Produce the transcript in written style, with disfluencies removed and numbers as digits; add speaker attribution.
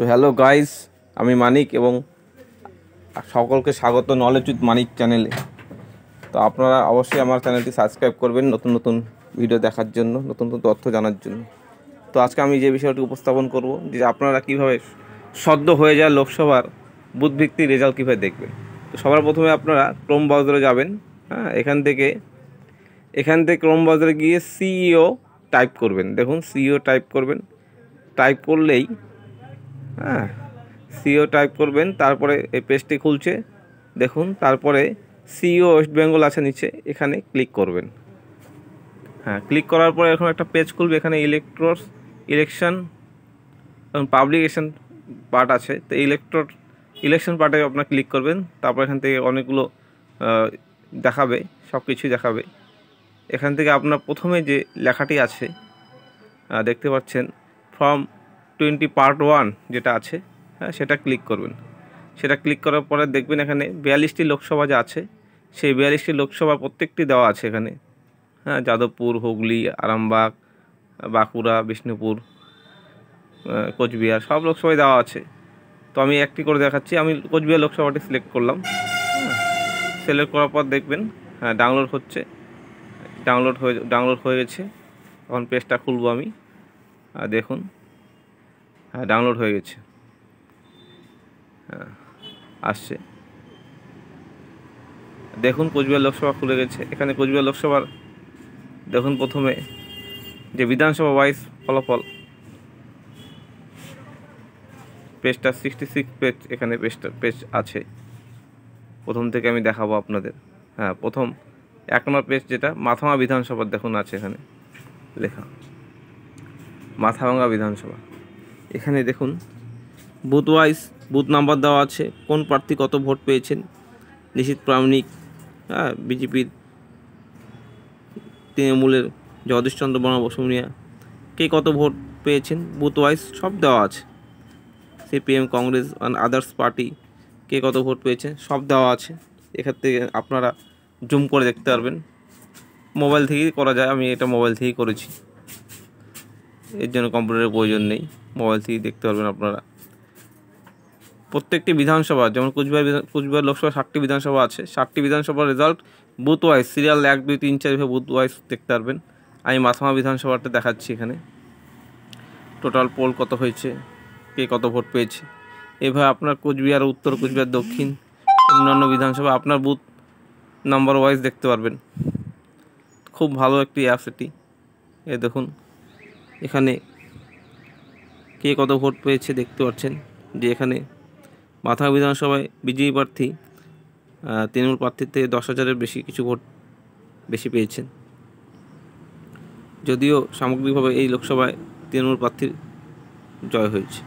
Speaker 1: তো hello guys, আমি মানিক এবং সকলকে স্বাগত নলেজ উইথ মানিক চ্যানেলে। তো আপনারা অবশ্যই আমার চ্যানেলটি সাবস্ক্রাইব করবেন নতুন নতুন ভিডিও দেখার জন্য, নতুন নতুন তথ্য জানার জন্য। তো আজকে আমি যে বিষয়টি উপস্থাপন করব যে আপনারা কীভাবে সদ্য হয়ে যায় লোকসভার বুথভিত্তিক রেজাল্ট কীভাবে দেখবেন। তো সবার প্রথমে আপনারা ক্রোম ব্রাউজারে যাবেন। হ্যাঁ, এখান থেকে ক্রোম ব্রাউজারে গিয়ে সিইও টাইপ করবেন। দেখুন সিইও টাইপ করবেন, টাইপ করলেই সিইও টাইপ করবেন, তারপরে এই পেজটি খুলছে দেখুন। তারপরে সিইও ওয়েস্ট বেঙ্গল আছে নিচে, এখানে ক্লিক করবেন। ক্লিক করার পরে এখন একটা পেজ খুলবে, এখানে ইলেকশন এবং পাবলিকেশন পার্ট আছে। তো ইলেকশন পার্টে আপনার ক্লিক করবেন। তারপর এখান থেকে অনেকগুলো দেখাবে, সব কিছুই দেখাবে। এখান থেকে আপনার প্রথমে যে লেখাটি আছে দেখতে পাচ্ছেন, ফর্ম 20 পার্ট 1 যেটা আছে, সেটা ক্লিক করবেন। সেটা ক্লিক করার পরে দেখবেন এখানে 42টি লোকসভা যা আছে, সেই 42টি লোকসভা প্রত্যেকটি দেওয়া আছে এখানে। যাদবপুর, হুগলি, আরামবাগ, বাঁকুড়া, বিষ্ণুপুর, কোচবিহার সব লোকসভায় দেওয়া আছে। তো আমি একটি করে দেখাচ্ছি। আমি কোচবিহার লোকসভাটি সিলেক্ট করলাম। সিলেক্ট করার পর দেখবেন ডাউনলোড হচ্ছে। ডাউনলোড হয়ে গেছে। এখন পেজটা খুলবো আমি। দেখুন ডাউনলোড হয়ে গেছে, আসছে। দেখুন কোচবিহার লোকসভা খুলে গেছে। এখানে কোচবিহার লোকসভার দেখুন প্রথমে যে বিধানসভা ওয়াইজ ফলাফল, পেজটা 66 পেজ, এখানে পেজ আছে। প্রথম থেকে আমি দেখাবো আপনাদের। প্রথম 1 নম্বর পেজ যেটা মাথাভাঙা বিধানসভা, দেখুন আছে এখানে লেখা মাথাভাঙা বিধানসভা। এখানে দেখুন বুথ ওয়াইজ বুথ নাম্বার দেওয়া আছে, কোন প্রার্থী কত ভোট পেয়েছেন। নিশীথ প্রামাণিক, বিজেপির, তৃণমূলের জগদীশচন্দ্র বসুনিয়া, কে কত ভোট পেয়েছেন বুথ ওয়াইজ সব দেওয়া আছে। CPM, Congress and others party কে কত ভোট পেয়েছে সব দেওয়া আছে। এখান থেকে আপনারা জুম করে দেখতে পারবেন। মোবাইল থেকেই করা যায়, আমি এটা মোবাইল থেকেই করেছি, এর জন্য কম্পিউটারের প্রয়োজন নেই, মোবাইল থেকেই দেখতে পারবেন আপনারা। প্রত্যেকটি বিধানসভা, যেমন কোচবিহার লোকসভা 7টি বিধানসভা আছে, 7টি বিধানসভার result booth wise serial 1, 2, 3, 4 booth wise দেখতে পারবেন। আমি মাথাভাঙা বিধানসভাটা দেখাচ্ছি। এখানে টোটাল পোল কত হয়েছে, কে কত ভোট পেয়েছে। এভাবে আপনার কোচবিহার উত্তর, কোচবিহার দক্ষিণ, অন্যান্য বিধানসভা আপনার বুথ নাম্বার ওয়াইজ দেখতে পারবেন। খুব ভালো একটি অ্যাপস এটি। দেখুন এখানে কে কত ভোট পেয়েছে দেখতে পাচ্ছেন যে এখানে মাথাভাঙা বিধানসভায় বিজেপি প্রার্থী তৃণমূল প্রার্থীর থেকে 10,000-এর বেশি কিছু ভোট বেশি পেয়েছেন। যদিও সামগ্রিকভাবে এই লোকসভায় তৃণমূল প্রার্থীর জয় হয়েছে।